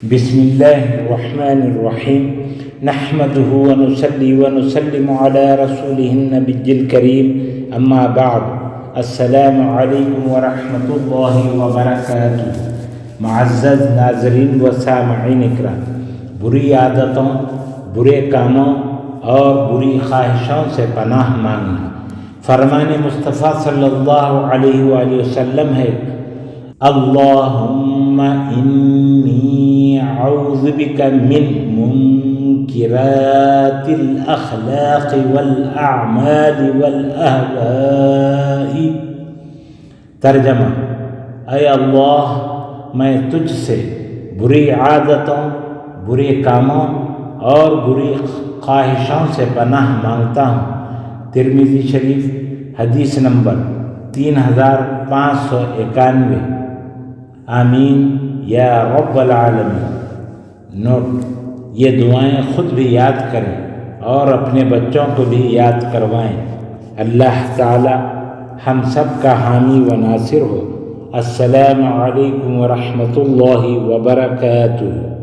بسم الله الرحمن الرحيم نحمده ونصلي ونسلم على رسوله النبي الكريم اما بعد السلام علیکم ورحمۃ اللہ وبرکاتہ۔ معزز ناظرین و سامعین اکرام، بری عادتوں، برے کاموں اور بری خواہشوں سے پناہ مانگنا۔ فرمان مصطفیٰ صلی اللہ علیہ وآلہ وسلم ہے، اللہم انی اعوذ بک من منکرات الاخلاق والاعمال والاہواء۔ ترجمہ: اے اللہ، میں تجھ سے بری عادتوں، برے کاموں اور بری خواہشوں سے پناہ مانگتا ہوں۔ ترمذی شریف، حدیث نمبر 3591۔ آمین یا رب العالمین۔ نوٹ: یہ دعائیں خود بھی یاد کریں اور اپنے بچوں کو بھی یاد کروائیں۔ اللہ تعالی ہم سب کا حامی و ناصر ہو۔ السلام علیکم ورحمۃ اللہ وبرکاتہ۔